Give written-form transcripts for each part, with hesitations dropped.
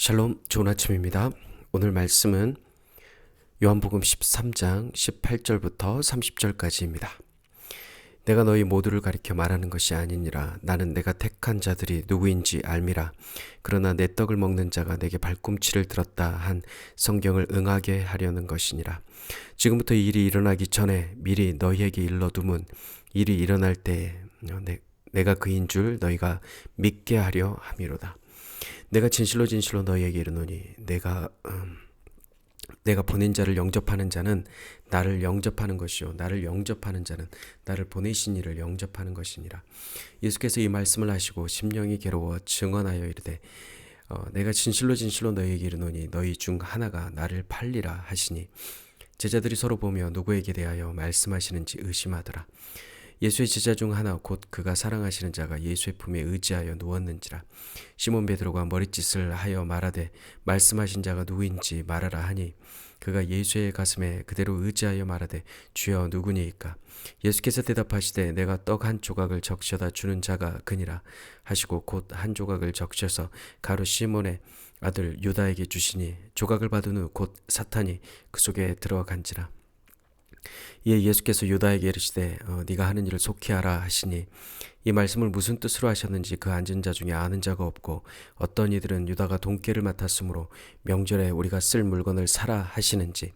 샬롬, 좋은 아침입니다. 오늘 말씀은 요한복음 13장 18절부터 30절까지입니다. 내가 너희 모두를 가리켜 말하는 것이 아니니라. 나는 내가 택한 자들이 누구인지 알미라. 그러나 내 떡을 먹는 자가 내게 발꿈치를 들었다 한 성경을 응하게 하려는 것이니라. 지금부터 이 일이 일어나기 전에 미리 너희에게 일러두문 일이 일어날 때에 내가 그인 줄 너희가 믿게 하려 함이로다. 내가 진실로 진실로 너희에게 이르노니 내가 보낸 자를 영접하는 자는 나를 영접하는 것이요 나를 영접하는 자는 나를 보내신 이를 영접하는 것이니라. 예수께서 이 말씀을 하시고 심령이 괴로워 증언하여 이르되 내가 진실로 진실로 너희에게 이르노니 너희 중 하나가 나를 팔리라 하시니 제자들이 서로 보며 누구에게 대하여 말씀하시는지 의심하더라. 예수의 제자 중 하나 곧 그가 사랑하시는 자가 예수의 품에 의지하여 누웠는지라. 시몬 베드로가 머릿짓을 하여 말하되 말씀하신 자가 누구인지 말하라 하니 그가 예수의 가슴에 그대로 의지하여 말하되 주여 누구니이까. 예수께서 대답하시되 내가 떡 한 조각을 적셔다 주는 자가 그니라 하시고 곧 한 조각을 적셔서 가룟 시몬의 아들 유다에게 주시니 조각을 받은 후 곧 사탄이 그 속에 들어간지라. 이에 예수께서 유다에게 이르시되 네가 하는 일을 속히 하라 하시니 이 말씀을 무슨 뜻으로 하셨는지 그 앉은 자 중에 아는 자가 없고 어떤 이들은 유다가 돈깨를 맡았으므로 명절에 우리가 쓸 물건을 사라 하시는지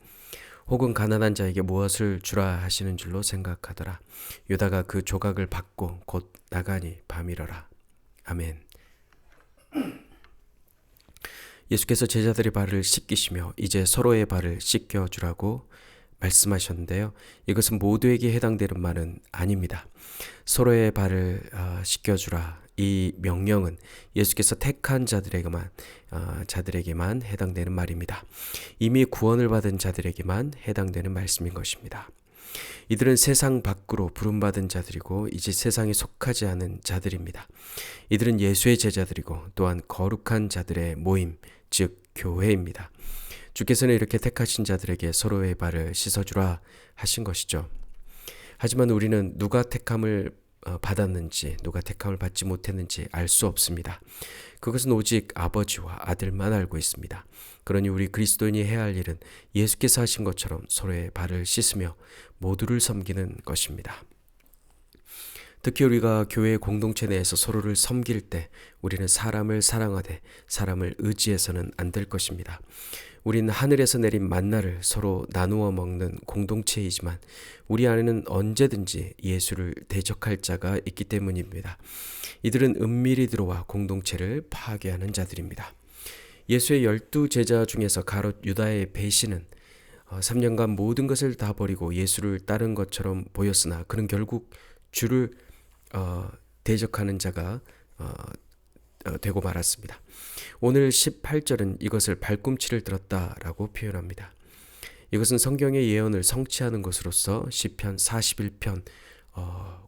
혹은 가난한 자에게 무엇을 주라 하시는 줄로 생각하더라. 유다가 그 조각을 받고 곧 나가니 밤이러라. 아멘. 예수께서 제자들의 발을 씻기시며 이제 서로의 발을 씻겨주라고 말씀하셨는데요. 이것은 모두에게 해당되는 말은 아닙니다. 서로의 발을 씻겨주라. 이 명령은 예수께서 택한 자들에게만 해당되는 말입니다. 이미 구원을 받은 자들에게만 해당되는 말씀인 것입니다. 이들은 세상 밖으로 부름받은 자들이고 이제 세상에 속하지 않은 자들입니다. 이들은 예수의 제자들이고 또한 거룩한 자들의 모임, 즉 교회입니다. 주께서는 이렇게 택하신 자들에게 서로의 발을 씻어주라 하신 것이죠. 하지만 우리는 누가 택함을 받았는지 누가 택함을 받지 못했는지 알 수 없습니다. 그것은 오직 아버지와 아들만 알고 있습니다. 그러니 우리 그리스도인이 해야 할 일은 예수께서 하신 것처럼 서로의 발을 씻으며 모두를 섬기는 것입니다. 특히 우리가 교회 공동체 내에서 서로를 섬길 때 우리는 사람을 사랑하되 사람을 의지해서는 안 될 것입니다. 우리는 하늘에서 내린 만나를 서로 나누어 먹는 공동체이지만 우리 안에는 언제든지 예수를 대적할 자가 있기 때문입니다. 이들은 은밀히 들어와 공동체를 파괴하는 자들입니다. 예수의 12제자 중에서 가롯 유다의 배신은 3년간 모든 것을 다 버리고 예수를 따른 것처럼 보였으나 그는 결국 주를 대적하는 자가 되고 말았습니다. 오늘 18절은 이것을 발꿈치를 들었다라고 표현합니다. 이것은 성경의 예언을 성취하는 것으로서 시편 41편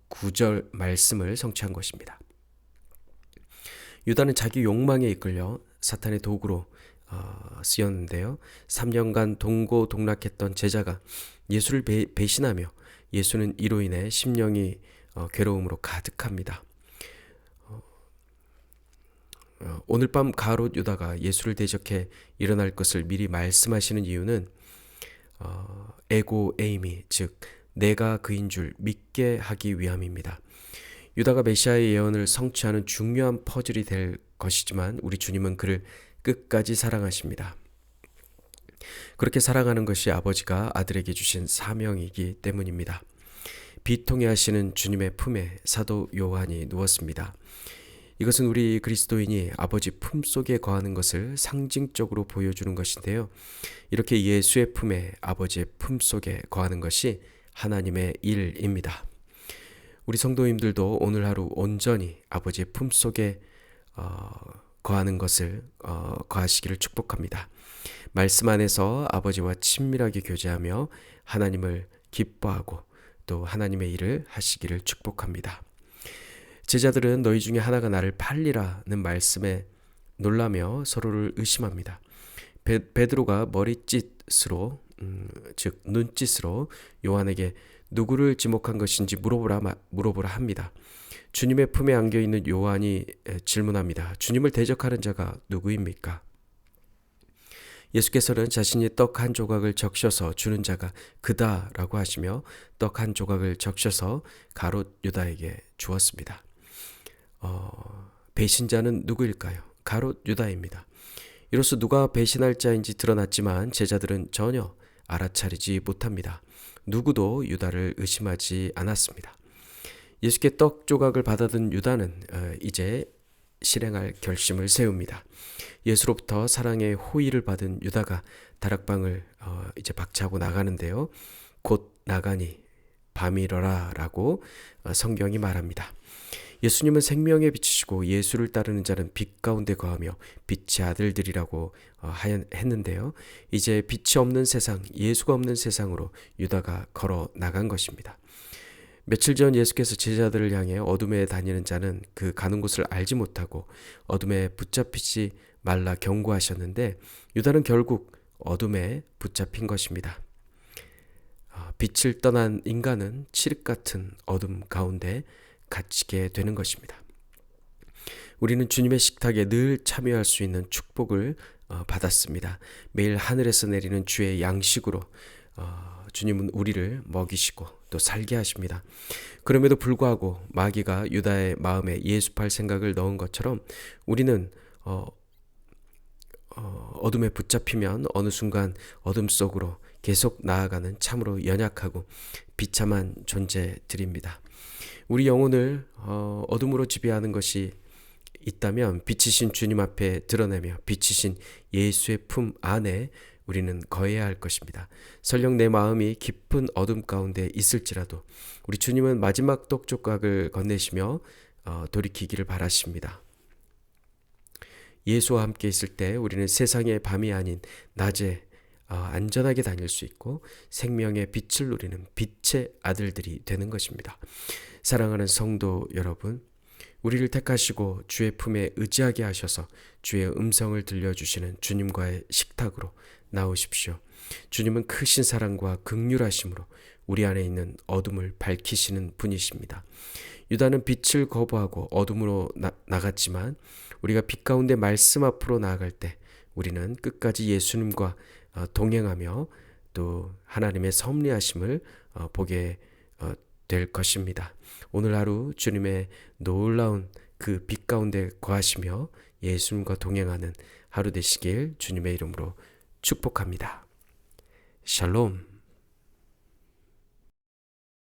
9절 말씀을 성취한 것입니다. 유다는 자기 욕망에 이끌려 사탄의 도구로 쓰였는데요. 3년간 동고동락했던 제자가 예수를 배신하며 예수는 이로 인해 심령이 괴로움으로 가득합니다. 오늘 밤 가롯 유다가 예수를 대적해 일어날 것을 미리 말씀하시는 이유는 에고 에이미, 즉 내가 그인 줄 믿게 하기 위함입니다. 유다가 메시아의 예언을 성취하는 중요한 퍼즐이 될 것이지만 우리 주님은 그를 끝까지 사랑하십니다. 그렇게 사랑하는 것이 아버지가 아들에게 주신 사명이기 때문입니다. 비통해 하시는 주님의 품에 사도 요한이 누웠습니다. 이것은 우리 그리스도인이 아버지 품속에 거하는 것을 상징적으로 보여주는 것인데요. 이렇게 예수의 품에 아버지의 품속에 거하는 것이 하나님의 일입니다. 우리 성도님들도 오늘 하루 온전히 아버지의 품속에 거하는 것을 거하시기를 축복합니다. 말씀 안에서 아버지와 친밀하게 교제하며 하나님을 기뻐하고 또 하나님의 일을 하시기를 축복합니다. 제자들은 너희 중에 하나가 나를 팔리라는 말씀에 놀라며 서로를 의심합니다. 베드로가 머리짓으로 즉 눈짓으로 요한에게 누구를 지목한 것인지 물어보라 합니다. 주님의 품에 안겨있는 요한이 질문합니다. 주님을 대적하는 자가 누구입니까? 예수께서는 자신이 떡 한 조각을 적셔서 주는 자가 그다라고 하시며 떡 한 조각을 적셔서 가롯 유다에게 주었습니다. 배신자는 누구일까요? 가롯 유다입니다. 이로써 누가 배신할 자인지 드러났지만 제자들은 전혀 알아차리지 못합니다. 누구도 유다를 의심하지 않았습니다. 예수께 떡 조각을 받아든 유다는 이제 실행할 결심을 세웁니다. 예수로부터 사랑의 호의를 받은 유다가 다락방을 이제 박차고 나가는데요. 곧 나가니 밤이러라 라고 성경이 말합니다. 예수님은 생명의 빛이시고 예수를 따르는 자는 빛 가운데 거하며 빛의 아들들이라고 했는데요. 이제 빛이 없는 세상, 예수가 없는 세상으로 유다가 걸어 나간 것입니다. 며칠 전 예수께서 제자들을 향해 어둠에 다니는 자는 그 가는 곳을 알지 못하고 어둠에 붙잡히지 말라 경고하셨는데 유다는 결국 어둠에 붙잡힌 것입니다. 빛을 떠난 인간은 칠흑 같은 어둠 가운데 갇히게 되는 것입니다. 우리는 주님의 식탁에 늘 참여할 수 있는 축복을 받았습니다. 매일 하늘에서 내리는 주의 양식으로 주님은 우리를 먹이시고 또 살게 하십니다. 그럼에도 불구하고 마귀가 유다의 마음에 예수팔 생각을 넣은 것처럼 우리는 어둠에 붙잡히면 어느 순간 어둠 속으로 계속 나아가는 참으로 연약하고 비참한 존재들입니다. 우리 영혼을 어둠으로 지배하는 것이 있다면 빛이신 주님 앞에 드러내며 빛이신 예수의 품 안에 우리는 거해야 할 것입니다. 설령 내 마음이 깊은 어둠 가운데 있을지라도 우리 주님은 마지막 떡 조각을 건네시며 돌이키기를 바라십니다. 예수와 함께 있을 때 우리는 세상의 밤이 아닌 낮에 안전하게 다닐 수 있고 생명의 빛을 누리는 빛의 아들들이 되는 것입니다. 사랑하는 성도 여러분, 우리를 택하시고 주의 품에 의지하게 하셔서 주의 음성을 들려주시는 주님과의 식탁으로 나오십시오. 주님은 크신 사랑과 긍휼하심으로 우리 안에 있는 어둠을 밝히시는 분이십니다. 유다는 빛을 거부하고 어둠으로 나갔지만 우리가 빛 가운데 말씀 앞으로 나아갈 때 우리는 끝까지 예수님과 동행하며 또 하나님의 섭리하심을 보게 될 것입니다. 오늘 하루 주님의 놀라운 그 빛 가운데 거하시며 예수님과 동행하는 하루 되시길 주님의 이름으로 축복합니다. 샬롬.